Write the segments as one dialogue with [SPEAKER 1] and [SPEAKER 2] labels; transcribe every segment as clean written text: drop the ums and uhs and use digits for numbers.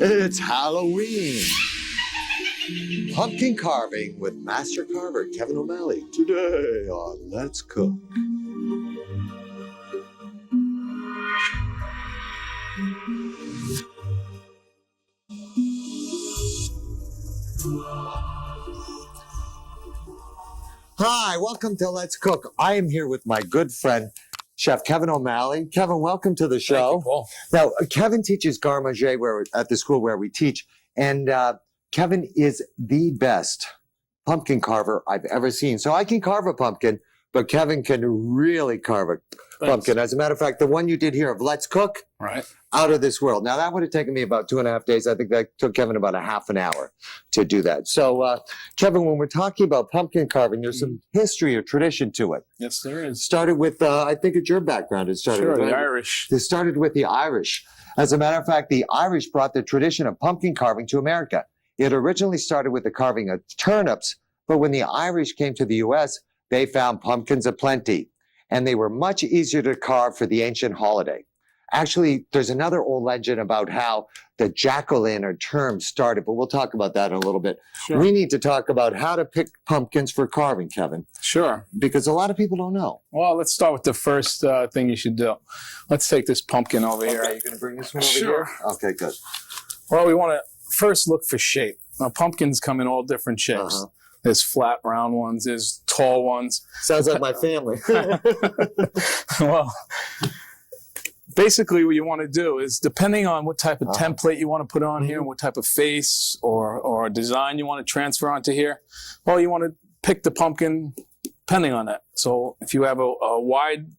[SPEAKER 1] It's Halloween. Pumpkin carving with master carver Kevin O'Malley today on Let's Cook. Hi, welcome to Let's Cook. I am here with my good friend, Chef Kevin O'Malley. Kevin, welcome to the show.
[SPEAKER 2] Thank you, Paul.
[SPEAKER 1] Now, Kevin teaches garde manger at the school where we teach, and Kevin is the best pumpkin carver I've ever seen. So I can carve a pumpkin, but Kevin can really carve a pumpkin. As a matter of fact, the one you did here of Let's Cook,
[SPEAKER 2] right,
[SPEAKER 1] out of this world. Now, that would have taken me about 2.5 days. I think that took Kevin about a half an hour to do that. So, Kevin, when we're talking about pumpkin carving, there's some history or tradition to it.
[SPEAKER 2] Yes, there is.
[SPEAKER 1] Started with, I think it's your background. It started
[SPEAKER 2] Sure,
[SPEAKER 1] with
[SPEAKER 2] the Irish.
[SPEAKER 1] It started with the Irish. As a matter of fact, the Irish brought the tradition of pumpkin carving to America. It originally started with the carving of turnips, but when the Irish came to the U.S., they found pumpkins aplenty, and they were much easier to carve for the ancient holiday. Actually, there's another old legend about how the jack-o'-lantern term started, but we'll talk about that in a little bit.
[SPEAKER 2] Sure.
[SPEAKER 1] We need to talk about how to pick pumpkins for carving, Kevin.
[SPEAKER 2] Sure.
[SPEAKER 1] Because a lot of people don't know.
[SPEAKER 2] Well, let's start with the first thing you should do. Let's take this pumpkin over here.
[SPEAKER 1] Are you going to bring this one over
[SPEAKER 2] Sure.
[SPEAKER 1] here? Okay, good.
[SPEAKER 2] Well, we want to first look for shape. Now, pumpkins come in all different shapes.
[SPEAKER 1] Uh-huh.
[SPEAKER 2] There's flat, round ones. There's tall ones.
[SPEAKER 1] Sounds like my family.
[SPEAKER 2] Well, basically what you want to do is, depending on what type of template you want to put on here, and what type of face or design you want to transfer onto here, well, you want to pick the pumpkin depending on that. So if you have a wide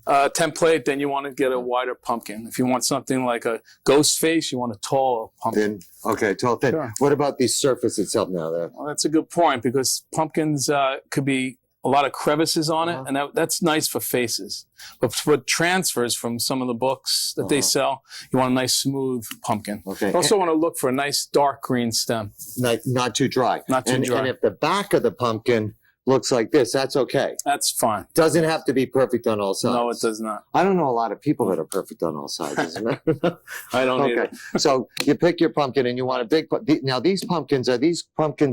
[SPEAKER 2] template, then you want to get a wider pumpkin. If you want something like a ghost face, you want a taller pumpkin.
[SPEAKER 1] Thin. Okay, tall, thin.
[SPEAKER 2] Sure.
[SPEAKER 1] What about the surface itself now? There.
[SPEAKER 2] Well, that's a good point, because pumpkins could be a lot of crevices on it, and that's nice for faces. But for transfers from some of the books that they sell, you want a nice smooth pumpkin.
[SPEAKER 1] Okay.
[SPEAKER 2] You also want to look for a nice dark green stem.
[SPEAKER 1] Not too dry.
[SPEAKER 2] Not too dry.
[SPEAKER 1] And if the back of the pumpkin looks like this, that's okay.
[SPEAKER 2] That's fine.
[SPEAKER 1] Doesn't have to be perfect on all sides.
[SPEAKER 2] No, it does not.
[SPEAKER 1] I don't know a lot of people that are perfect on all sides, isn't it?
[SPEAKER 2] I don't either.
[SPEAKER 1] So you pick your pumpkin and you want a big, now these pumpkins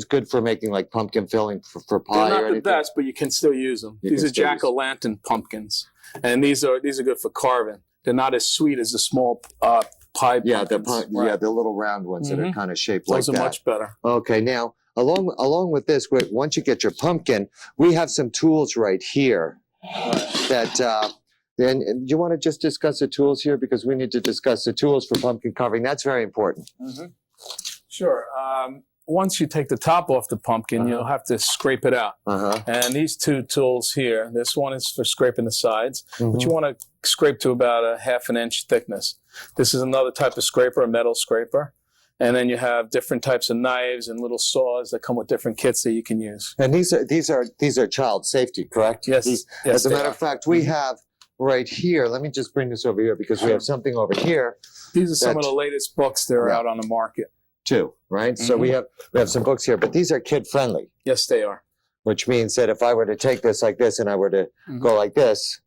[SPEAKER 1] good for making like pumpkin filling for pie
[SPEAKER 2] They're
[SPEAKER 1] or
[SPEAKER 2] not the
[SPEAKER 1] anything?
[SPEAKER 2] best, but you can still use them. These are jack-o'-lantern pumpkins, and these are good for carving. They're not as sweet as the small pie
[SPEAKER 1] Yeah,
[SPEAKER 2] pumpkins.
[SPEAKER 1] the little round ones that are kind of shaped like
[SPEAKER 2] Those are
[SPEAKER 1] that.
[SPEAKER 2] much better.
[SPEAKER 1] Okay, now along with this, once you get your pumpkin, we have some tools right here that. Then do you want to just discuss the tools here, because we need to discuss the tools for pumpkin carving. That's very important.
[SPEAKER 2] Sure. Once you take the top off the pumpkin, you'll have to scrape it out. And these two tools here, this one is for scraping the sides, but you want to scrape to about a 1/2 inch thickness. This is another type of scraper, a metal scraper. And then you have different types of knives and little saws that come with different kits that you can use.
[SPEAKER 1] And these are child safety, correct?
[SPEAKER 2] Yes.
[SPEAKER 1] Yes,
[SPEAKER 2] As
[SPEAKER 1] a matter of fact, we have right here. Let me just bring this over here, because we have something over here.
[SPEAKER 2] These are some of the latest books that are out on the market.
[SPEAKER 1] Too, right? So we have some books here, but these are kid friendly,
[SPEAKER 2] Yes, they are.
[SPEAKER 1] which means that if I were to take this like this and I were to go like this,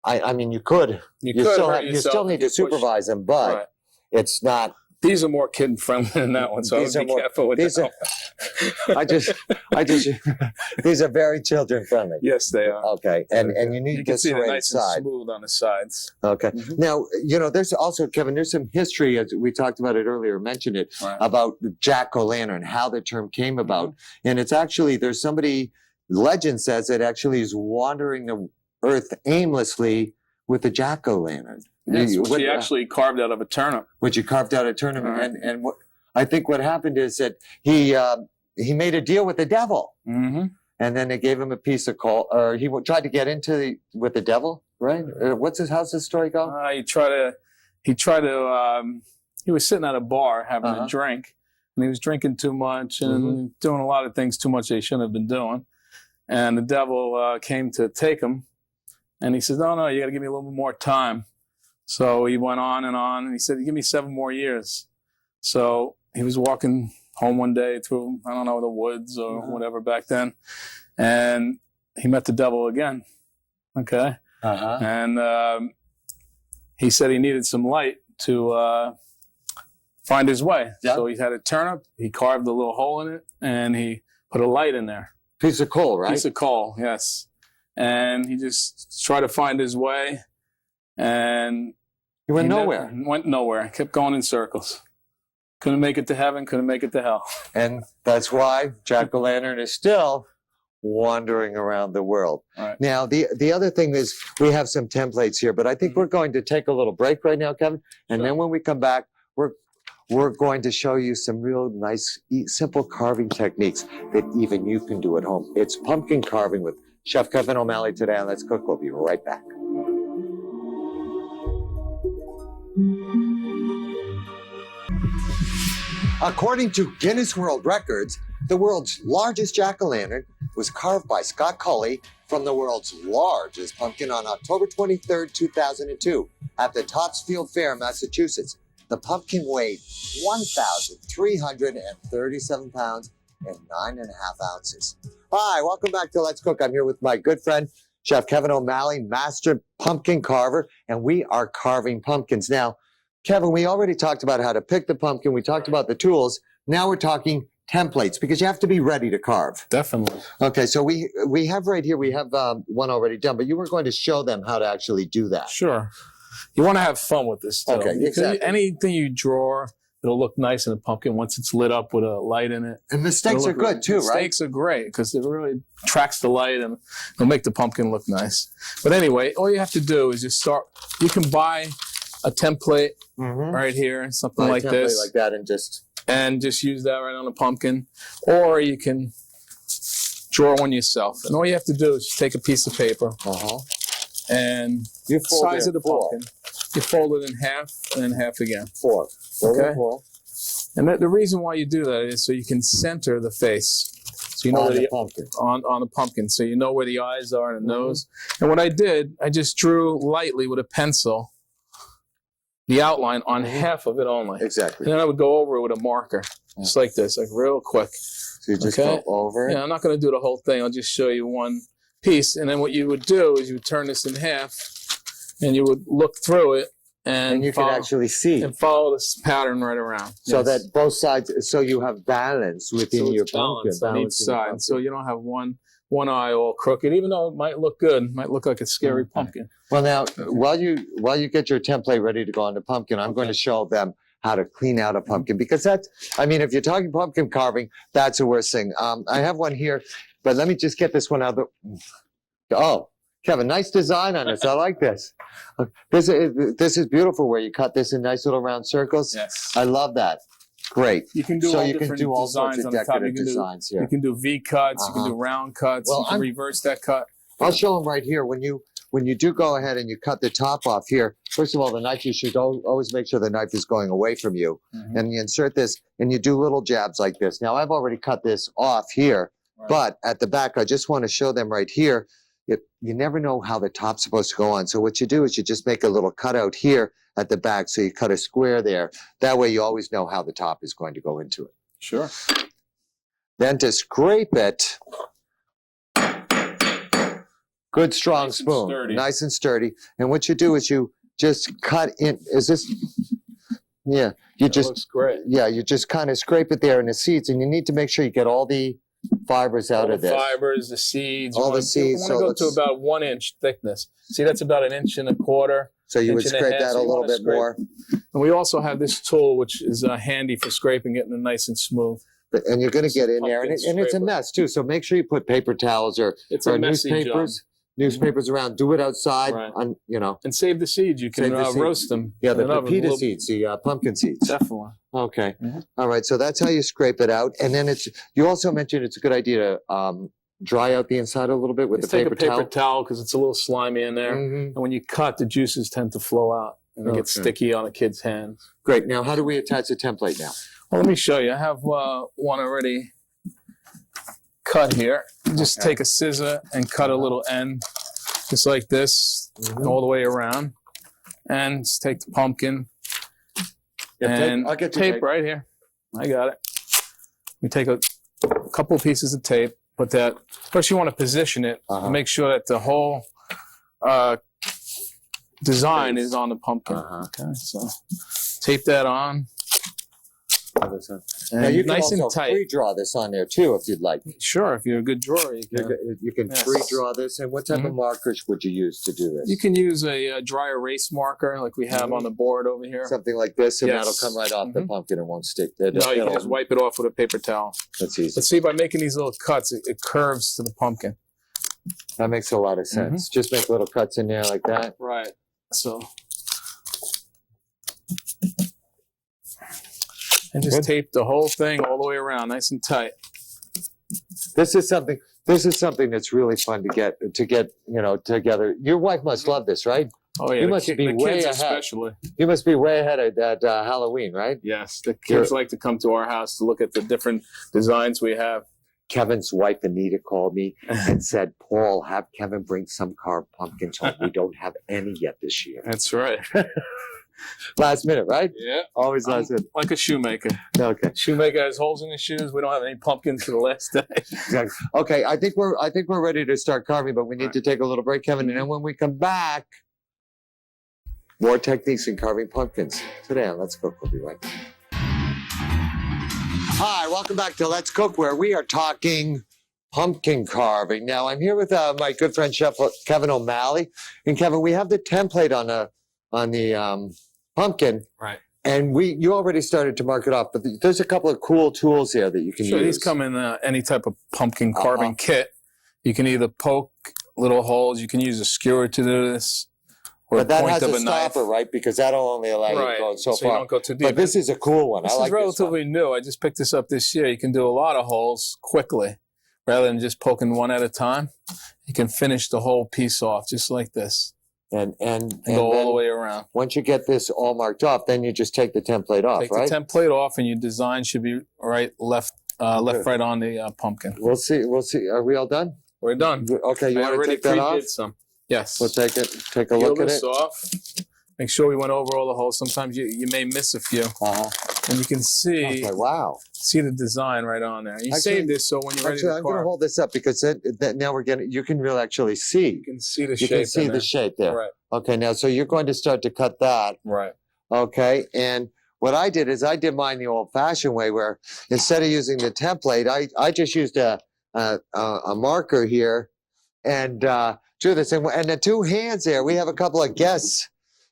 [SPEAKER 1] I mean, you could. You still need to supervise them, but it's not.
[SPEAKER 2] These are more kid friendly than that one, so I would be careful with that.
[SPEAKER 1] These are very children friendly.
[SPEAKER 2] Yes, they are.
[SPEAKER 1] Okay, and you need
[SPEAKER 2] You can
[SPEAKER 1] this
[SPEAKER 2] see they're
[SPEAKER 1] right
[SPEAKER 2] nice
[SPEAKER 1] side.
[SPEAKER 2] and smooth on the sides.
[SPEAKER 1] Okay. Now, there's also, Kevin, there's some history, as we talked about it earlier, mentioned it, about jack-o'-lantern, how the term came about. And it's actually, legend says it actually is wandering the earth aimlessly with a jack-o'-lantern.
[SPEAKER 2] Yes, which he actually carved out of a turnip.
[SPEAKER 1] Which he carved out of a turnip. And I think what happened is that he made a deal with the devil. And then they gave him a piece of coal, or he tried to get with the devil, right? How's this story go?
[SPEAKER 2] He was sitting at a bar having a drink, and he was drinking too much and doing a lot of things too much that he shouldn't have been doing. And the devil came to take him, and he says, no, you got to give me a little bit more time. So he went on, and he said, give me 7 more years. So he was walking home one day through, I don't know, the woods or whatever back then, and he met the devil again. Okay. And he said he needed some light to find his way.
[SPEAKER 1] Yeah.
[SPEAKER 2] So he had a turnip, he carved a little hole in it, and he put a light in there.
[SPEAKER 1] Piece of coal, right?
[SPEAKER 2] Piece of coal, yes. And he just tried to find his way, and
[SPEAKER 1] He went nowhere.
[SPEAKER 2] Went nowhere. Kept going in circles. Couldn't make it to heaven, couldn't make it to hell.
[SPEAKER 1] And that's why Jack-o'-lantern is still wandering around the world.
[SPEAKER 2] Right.
[SPEAKER 1] Now, the other thing is we have some templates here, but I think we're going to take a little break right now, Kevin. And
[SPEAKER 2] Sure.
[SPEAKER 1] then when we come back, we're going to show you some real nice, simple carving techniques that even you can do at home. It's pumpkin carving with Chef Kevin O'Malley today on Let's Cook. We'll be right back. According to Guinness World Records, the world's largest jack-o'-lantern was carved by Scott Culley from the world's largest pumpkin on October 23, 2002, at the Topsfield Fair, Massachusetts. The pumpkin weighed 1,337 pounds and 9.5 ounces. Hi, welcome back to Let's Cook. I'm here with my good friend, Chef Kevin O'Malley, master pumpkin carver, and we are carving pumpkins. Now, Kevin, we already talked about how to pick the pumpkin. We talked about the tools. Now we're talking templates because you have to be ready to carve.
[SPEAKER 2] Definitely.
[SPEAKER 1] Okay, so we have right here, we have one already done, but you were going to show them how to actually do that.
[SPEAKER 2] Sure. You want to have fun with this too.
[SPEAKER 1] Okay, exactly.
[SPEAKER 2] Anything you draw, it'll look nice in a pumpkin once it's lit up with a light in it.
[SPEAKER 1] And mistakes are good too, right?
[SPEAKER 2] Mistakes are great because it really attracts the light and it'll make the pumpkin look nice. But anyway, all you have to do is just start. You can buy a template right here, something like this,
[SPEAKER 1] like that, and just
[SPEAKER 2] use that right on the pumpkin, or you can draw one yourself. And all you have to do is just take a piece of paper and
[SPEAKER 1] you
[SPEAKER 2] the size of the pumpkin. You fold it in half and then half again.
[SPEAKER 1] Four.
[SPEAKER 2] Okay.
[SPEAKER 1] Four.
[SPEAKER 2] And the reason why you do that is so you can center the face. So you know
[SPEAKER 1] On
[SPEAKER 2] where
[SPEAKER 1] the pumpkin.
[SPEAKER 2] On the pumpkin. So you know where the eyes are and the nose. And what I did, I just drew lightly with a pencil the outline on half of it only.
[SPEAKER 1] Exactly.
[SPEAKER 2] And then I would go over it with a marker. Just like this, like real quick.
[SPEAKER 1] So you just go over it?
[SPEAKER 2] Yeah, I'm not going to do the whole thing. I'll just show you one piece. And then what you would do is you would turn this in half and you would look through it and
[SPEAKER 1] you can actually see.
[SPEAKER 2] And follow this pattern right around.
[SPEAKER 1] So that both sides, so you have balance within your pumpkin.
[SPEAKER 2] Balance on each side. So you don't have one eye all crooked, even though it might look good, it might look like a scary pumpkin.
[SPEAKER 1] Well, now, while you get your template ready to go on the pumpkin, I'm going to show them how to clean out a pumpkin because that's, I mean, if you're talking pumpkin carving, that's the worst thing. I have one here, but let me just get this one out of the, oh, Kevin, nice design on this. I like this. This is beautiful where you cut this in nice little round circles.
[SPEAKER 2] Yes.
[SPEAKER 1] I love that. Great.
[SPEAKER 2] You can do
[SPEAKER 1] so
[SPEAKER 2] all
[SPEAKER 1] you
[SPEAKER 2] different
[SPEAKER 1] can do all
[SPEAKER 2] designs
[SPEAKER 1] sorts of
[SPEAKER 2] on the top.
[SPEAKER 1] decorative designs here.
[SPEAKER 2] You can do V cuts, you can do round cuts,
[SPEAKER 1] Well,
[SPEAKER 2] you can reverse that cut.
[SPEAKER 1] I'll show them right here. When you do go ahead and you cut the top off here, first of all, the knife, you should always make sure the knife is going away from you. And you insert this and you do little jabs like this. Now, I've already cut this off here, but at the back, I just want to show them right here. You never know how the top's supposed to go on. So what you do is you just make a little cutout here at the back. So you cut a square there. That way you always know how the top is going to go into it.
[SPEAKER 2] Sure.
[SPEAKER 1] Then to scrape it, good strong
[SPEAKER 2] Nice and
[SPEAKER 1] spoon,
[SPEAKER 2] sturdy.
[SPEAKER 1] Nice and sturdy. And what you do is you just cut in. Is this? Yeah, you
[SPEAKER 2] That
[SPEAKER 1] just
[SPEAKER 2] looks great.
[SPEAKER 1] Yeah, you just kind of scrape it there in the seeds, and you need to make sure you get all the fibers out
[SPEAKER 2] All
[SPEAKER 1] of
[SPEAKER 2] the
[SPEAKER 1] this.
[SPEAKER 2] fibers, the seeds.
[SPEAKER 1] All the seeds,
[SPEAKER 2] You
[SPEAKER 1] so
[SPEAKER 2] want to go to about 1 inch thickness. See, that's about 1.25 inches.
[SPEAKER 1] So you would
[SPEAKER 2] inch and a
[SPEAKER 1] scrape
[SPEAKER 2] half,
[SPEAKER 1] that
[SPEAKER 2] so
[SPEAKER 1] a
[SPEAKER 2] you
[SPEAKER 1] little
[SPEAKER 2] wanna
[SPEAKER 1] bit more.
[SPEAKER 2] And we also have this tool, which is handy for scraping it and nice and smooth.
[SPEAKER 1] And you're going to get in there, and
[SPEAKER 2] Pumpkin
[SPEAKER 1] it's a
[SPEAKER 2] scraper.
[SPEAKER 1] mess too. So make sure you put paper towels or
[SPEAKER 2] It's a messy
[SPEAKER 1] newspapers around. Do it outside,
[SPEAKER 2] Right.
[SPEAKER 1] on
[SPEAKER 2] And save the seeds. You can
[SPEAKER 1] Save the seeds.
[SPEAKER 2] roast them.
[SPEAKER 1] Yeah, the
[SPEAKER 2] in an oven,
[SPEAKER 1] pepita
[SPEAKER 2] little-
[SPEAKER 1] seeds, the pumpkin seeds.
[SPEAKER 2] Definitely.
[SPEAKER 1] Okay. All right. So that's how you scrape it out. And then you also mentioned it's a good idea to dry out the inside a little bit with
[SPEAKER 2] Just
[SPEAKER 1] the
[SPEAKER 2] take
[SPEAKER 1] paper
[SPEAKER 2] a paper
[SPEAKER 1] towel.
[SPEAKER 2] towel because it's a little slimy in there. And when you cut, the juices tend to flow out and it gets sticky on a kid's hands.
[SPEAKER 1] Great. Now, how do we attach the template now?
[SPEAKER 2] Well, let me show you. I have one already cut here. You just take a scissor and cut a little end, just like this, all the way around. And just take the pumpkin and
[SPEAKER 1] I'll get you
[SPEAKER 2] tape right here. I got it. We take a couple pieces of tape, put that, first you want to position it, make sure that the whole design is on the pumpkin. Okay, so tape that on.
[SPEAKER 1] Now you can
[SPEAKER 2] nice
[SPEAKER 1] also
[SPEAKER 2] and tight.
[SPEAKER 1] pre-draw this on there too if you'd like.
[SPEAKER 2] Sure, if you're a good drawer,
[SPEAKER 1] You can pre-draw this. And what type of markers would you use to do this?
[SPEAKER 2] You can use a dry erase marker like we have on the board over here.
[SPEAKER 1] Something like this, and that'll come right off the pumpkin and won't stick.
[SPEAKER 2] No, you can just wipe it off with a paper towel.
[SPEAKER 1] That's easy.
[SPEAKER 2] But see, by making these little cuts, it curves to the pumpkin.
[SPEAKER 1] That makes a lot of sense. Just make little cuts in there like that.
[SPEAKER 2] Right. So. And just tape the whole thing all the way around, nice and tight.
[SPEAKER 1] This is something that's really fun to get together. Your wife must love this, right?
[SPEAKER 2] Oh yeah,
[SPEAKER 1] you must be way
[SPEAKER 2] kids
[SPEAKER 1] ahead.
[SPEAKER 2] Especially.
[SPEAKER 1] You must be way ahead at Halloween, right?
[SPEAKER 2] Yes, the kids like to come to our house to look at the different designs we have.
[SPEAKER 1] Kevin's wife Anita called me and said, "Paul, have Kevin bring some carved pumpkins home. We don't have any yet this year."
[SPEAKER 2] That's right.
[SPEAKER 1] Last minute, right?
[SPEAKER 2] Yeah.
[SPEAKER 1] Always last minute.
[SPEAKER 2] Like a shoemaker.
[SPEAKER 1] Okay.
[SPEAKER 2] Shoemaker has holes in his shoes. We don't have any pumpkins for the last day.
[SPEAKER 1] Exactly. Okay, I think we're ready to start carving, but we need to take a little break, Kevin. And then when we come back, more techniques in carving pumpkins. Today on Let's Cook, we'll be right back. Hi, welcome back to Let's Cook, where we are talking pumpkin carving. Now, I'm here with my good friend Chef Kevin O'Malley. And Kevin, we have the template on the pumpkin,
[SPEAKER 2] right?
[SPEAKER 1] And you already started to mark it off, but there's a couple of cool tools here that you can use.
[SPEAKER 2] These come in any type of pumpkin carving kit. You can either poke little holes. You can use a skewer to do this, or
[SPEAKER 1] but that
[SPEAKER 2] point
[SPEAKER 1] has
[SPEAKER 2] of
[SPEAKER 1] a
[SPEAKER 2] a knife.
[SPEAKER 1] stopper, right? Because that'll only allow you to go so far.
[SPEAKER 2] You don't go too deep.
[SPEAKER 1] But this is a cool one.
[SPEAKER 2] This
[SPEAKER 1] I like
[SPEAKER 2] is relatively new. I just picked this up this year. You can do a lot of holes quickly, rather than just poking one at a time. You can finish the whole piece off just like this. And go all the way around.
[SPEAKER 1] Once you get this all marked off, then you just take the template off,
[SPEAKER 2] right?
[SPEAKER 1] Take
[SPEAKER 2] the template off, and your design should be right, right on the pumpkin.
[SPEAKER 1] We'll see. Are we all done?
[SPEAKER 2] We're done.
[SPEAKER 1] Okay, you want to take that off?
[SPEAKER 2] Some. Yes.
[SPEAKER 1] We'll take a
[SPEAKER 2] Peel
[SPEAKER 1] look at
[SPEAKER 2] this
[SPEAKER 1] it.
[SPEAKER 2] off. Make sure we went over all the holes. Sometimes you may miss a few. And you can see see the design right on there. You save this so when you're ready to carve.
[SPEAKER 1] I'm going to hold this up because now you can really actually see.
[SPEAKER 2] You can see the shape.
[SPEAKER 1] You can see the shape there.
[SPEAKER 2] Right.
[SPEAKER 1] Okay, now so you're going to start to cut that.
[SPEAKER 2] Right.
[SPEAKER 1] Okay, and what I did is I did mine the old-fashioned way, where instead of using the template, I just used a marker here and drew this. And the two hands there, we have a couple of guests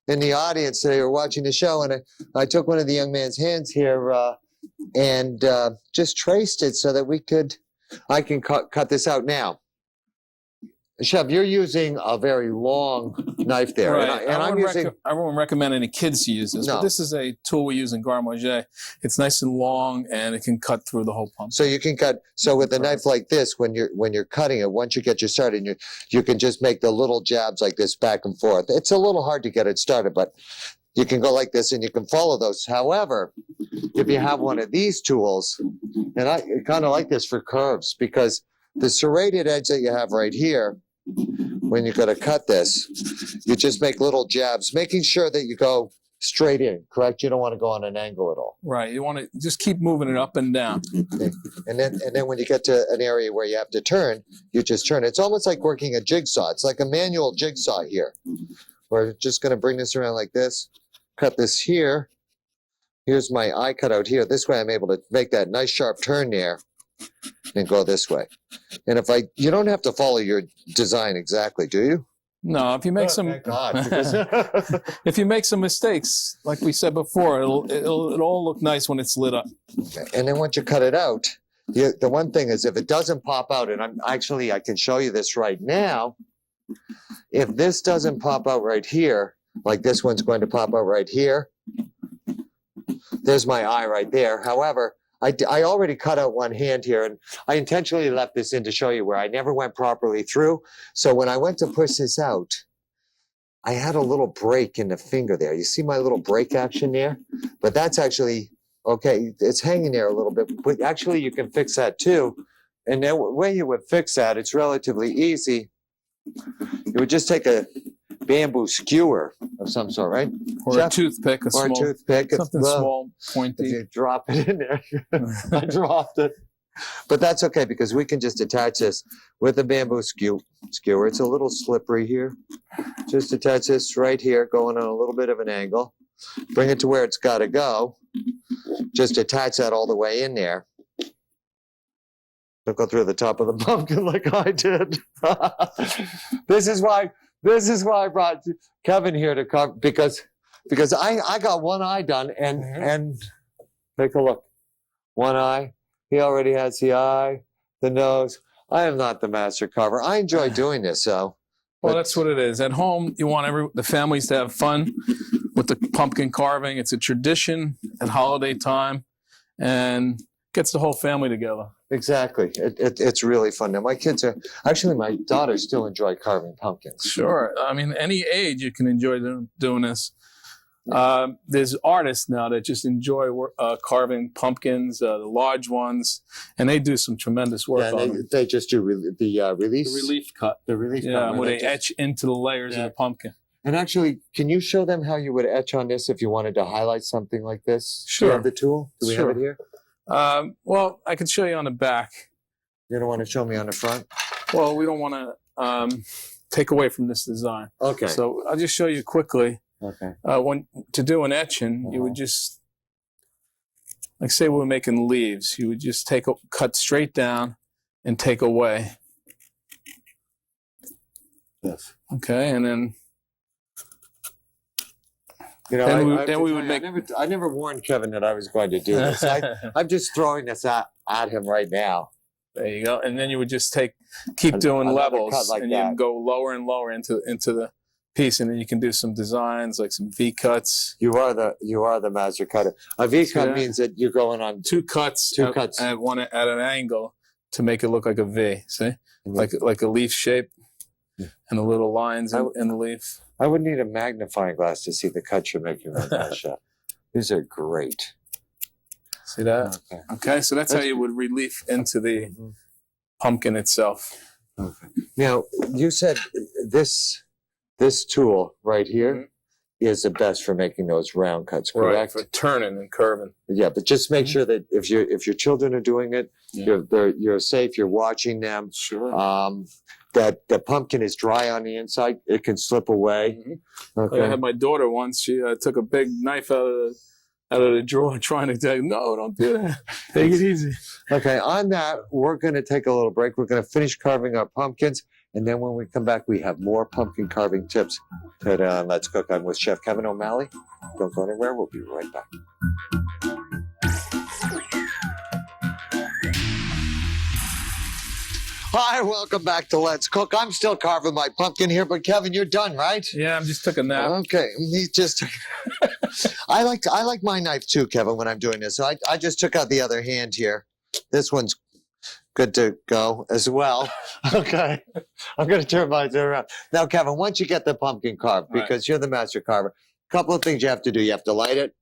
[SPEAKER 1] in the audience today who are watching the show, and I took one of the young man's hands here and just traced it so that I can cut this out now. Chef, you're using a very long knife there.
[SPEAKER 2] Right.
[SPEAKER 1] And I'm using...
[SPEAKER 2] I won't recommend any kids to use this, but this is a tool we use in garde manger. It's nice and long, and it can cut through the whole pumpkin.
[SPEAKER 1] So you can cut. So with a knife like this, when you're cutting it, once you get you started, you can just make the little jabs like this back and forth. It's a little hard to get it started, but you can go like this, and you can follow those. However, if you have one of these tools, and I kind of like this for curves, because the serrated edge that you have right here, when you're going to cut this, you just make little jabs, making sure that you go straight in, correct? You don't want to go on an angle at all.
[SPEAKER 2] Right. You want to just keep moving it up and down.
[SPEAKER 1] Okay. And then when you get to an area where you have to turn, you just turn. It's almost like working a jigsaw. It's like a manual jigsaw here. We're just going to bring this around like this, cut this here. Here's my eye cut out here. This way I'm able to make that nice sharp turn there and go this way. And you don't have to follow your design exactly, do you?
[SPEAKER 2] No, if you make if you make some mistakes, like we said before, it'll all look nice when it's lit up.
[SPEAKER 1] Okay. And then once you cut it out, the one thing is if it doesn't pop out, and I can show you this right now. If this doesn't pop out right here, like this one's going to pop out right here, there's my eye right there. However, I already cut out one hand here, and I intentionally left this in to show you where I never went properly through. So when I went to push this out, I had a little break in the finger there. You see my little break action there? But that's actually, okay, it's hanging there a little bit. But actually, you can fix that too. And the way you would fix that, it's relatively easy. You would just take a bamboo skewer of some sort, right?
[SPEAKER 2] Or Jeff? A toothpick,
[SPEAKER 1] toothpick.
[SPEAKER 2] Something small, pointy.
[SPEAKER 1] If you drop it in there. I dropped it. But that's okay because we can just attach this with a bamboo skewer. It's a little slippery here. Just attach this right here, going on a little bit of an angle. Bring it to where it's got to go. Just attach that all the way in there. Don't go through the top of the pumpkin like I did. This is why I brought Kevin here to come because I got one eye done and take a look. One eye. He already has the eye, the nose. I am not the master carver. I enjoy doing this, so.
[SPEAKER 2] Well, that's what it is. At home, you want the families to have fun with the pumpkin carving. It's a tradition at holiday time and gets the whole family together.
[SPEAKER 1] Exactly. It's really fun. Now, my daughters still enjoy carving pumpkins.
[SPEAKER 2] Sure. I mean, any age you can enjoy doing this. There's artists now that just enjoy carving pumpkins, the large ones, and they do some tremendous work on them.
[SPEAKER 1] They just do the release?
[SPEAKER 2] The relief cut.
[SPEAKER 1] The relief cut.
[SPEAKER 2] Yeah, where they etch into the layers of the pumpkin.
[SPEAKER 1] And actually, can you show them how you would etch on this if you wanted to highlight something like this?
[SPEAKER 2] Sure.
[SPEAKER 1] Do you have the tool? Do we have it here?
[SPEAKER 2] Well, I can show you on the back.
[SPEAKER 1] You don't want to show me on the front?
[SPEAKER 2] Well, we don't want to take away from this design.
[SPEAKER 1] Okay.
[SPEAKER 2] So I'll just show you quickly.
[SPEAKER 1] Okay.
[SPEAKER 2] When to do an etching, you would just, like say we're making leaves, you would just cut straight down and take away.
[SPEAKER 1] Yes.
[SPEAKER 2] Okay, and then
[SPEAKER 1] then we would make. I never warned Kevin that I was going to do this. I'm just throwing this at him right now.
[SPEAKER 2] There you go, and then you would just keep doing levels, like and you go lower and lower into the piece, and then you can do some designs like some V cuts.
[SPEAKER 1] You are the master cutter. A V cut means that you're going on
[SPEAKER 2] two cuts at an angle to make it look like a V. See, like a leaf shape, and the little lines in the leaf.
[SPEAKER 1] I would need a magnifying glass to see the cuts you're making right now, Chef. These are great.
[SPEAKER 2] See that? Okay, so that's how you would relief into the pumpkin itself.
[SPEAKER 1] Okay. Now, you said this tool right here is the best for making those round cuts, correct?
[SPEAKER 2] Right, for turning and curving.
[SPEAKER 1] Yeah, but just make sure that if your children are doing it, you're safe, you're watching them.
[SPEAKER 2] Sure.
[SPEAKER 1] That the pumpkin is dry on the inside, it can slip away.
[SPEAKER 2] Okay. I had my daughter once. She took a big knife out of the drawer, trying to tell you, no, don't do that. Take it easy.
[SPEAKER 1] Okay. On that, we're going to take a little break. We're going to finish carving our pumpkins, and then when we come back, we have more pumpkin carving tips. Let's Cook. I'm with Chef Kevin O'Malley. Don't go anywhere. We'll be right back. Hi, welcome back to Let's Cook. I'm still carving my pumpkin here, but Kevin, you're done, right?
[SPEAKER 2] Yeah, I just took a nap.
[SPEAKER 1] Okay, he just. I like my knife too, Kevin, when I'm doing this. So I just took out the other hand here. This one's good to go as well. Okay, I'm going to turn mine around now, Kevin. Once you get the pumpkin carved, because you're the master carver, a couple of things you have to do. You have to light it,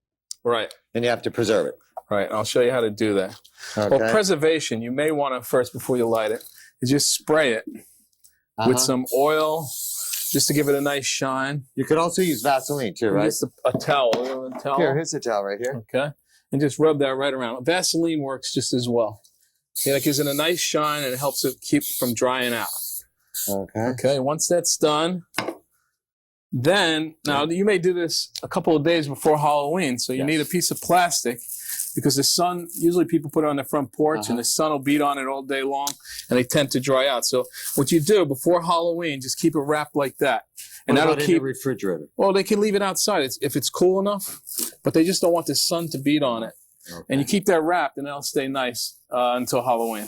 [SPEAKER 2] right,
[SPEAKER 1] and you have to preserve it.
[SPEAKER 2] Right. I'll show you how to do that. Okay. Well, preservation. You may want to first, before you light it, is just spray it with some oil just to give it a nice shine.
[SPEAKER 1] You could also use Vaseline too, right?
[SPEAKER 2] Just a towel.
[SPEAKER 1] Here's a towel right here.
[SPEAKER 2] Okay. And just rub that right around. Vaseline works just as well. Yeah, that gives it a nice shine and it helps it keep from drying out.
[SPEAKER 1] Okay.
[SPEAKER 2] Okay. Once that's done, then, now you may do this a couple of days before Halloween. So you need a piece of plastic, because the sun, usually people put it on their front porch and the sun will beat on it all day long and they tend to dry out. So what you do before Halloween, just keep it wrapped like that. And that'll keep
[SPEAKER 1] in the refrigerator.
[SPEAKER 2] Well, they can leave it outside if it's cool enough, but they just don't want the sun to beat on it. Okay. And you keep that wrapped and it'll stay nice until Halloween.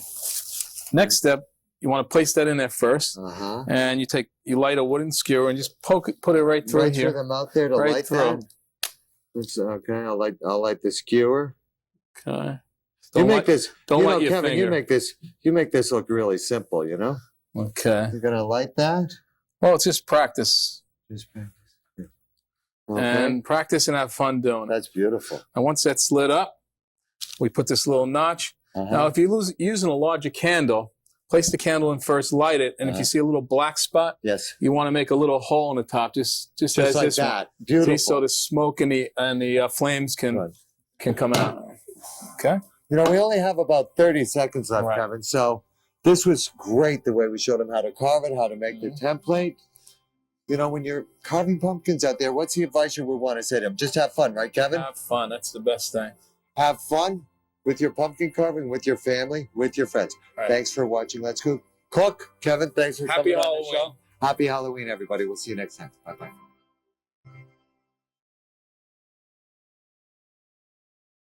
[SPEAKER 2] Next step, you want to place that in there first, and you light a wooden skewer and just put it right through here.
[SPEAKER 1] Right through the mouth there to light that. Okay, I'll light the skewer.
[SPEAKER 2] Okay.
[SPEAKER 1] Kevin, you make this look really simple, you know?
[SPEAKER 2] Okay.
[SPEAKER 1] You're gonna light that?
[SPEAKER 2] Well, it's just practice.
[SPEAKER 1] Just practice.
[SPEAKER 2] Okay. And practice and have fun doing it.
[SPEAKER 1] That's beautiful.
[SPEAKER 2] And once that's lit up, we put this little notch. Now, if you're using a larger candle, place the candle in first, light it, and if you see a little black spot, you want to make a little hole in the top, just as
[SPEAKER 1] like
[SPEAKER 2] this
[SPEAKER 1] that.
[SPEAKER 2] One.
[SPEAKER 1] Beautiful.
[SPEAKER 2] See, so the smoke and the flames can come out. Okay.
[SPEAKER 1] You know, we only have about 30 seconds left,
[SPEAKER 2] Right.
[SPEAKER 1] Kevin. So this was great the way we showed them how to carve it, how to make the template. You know, when you're carving pumpkins out there, what's the advice you would want to say to them? Just have fun, right, Kevin?
[SPEAKER 2] Have fun. That's the best thing.
[SPEAKER 1] Have fun with your pumpkin carving, with your family, with your friends.
[SPEAKER 2] Right.
[SPEAKER 1] Thanks for watching. Let's Cook. Kevin, thanks for
[SPEAKER 2] Happy
[SPEAKER 1] coming on the
[SPEAKER 2] Halloween.
[SPEAKER 1] show. Happy Halloween, everybody. We'll see you next time. Bye-bye.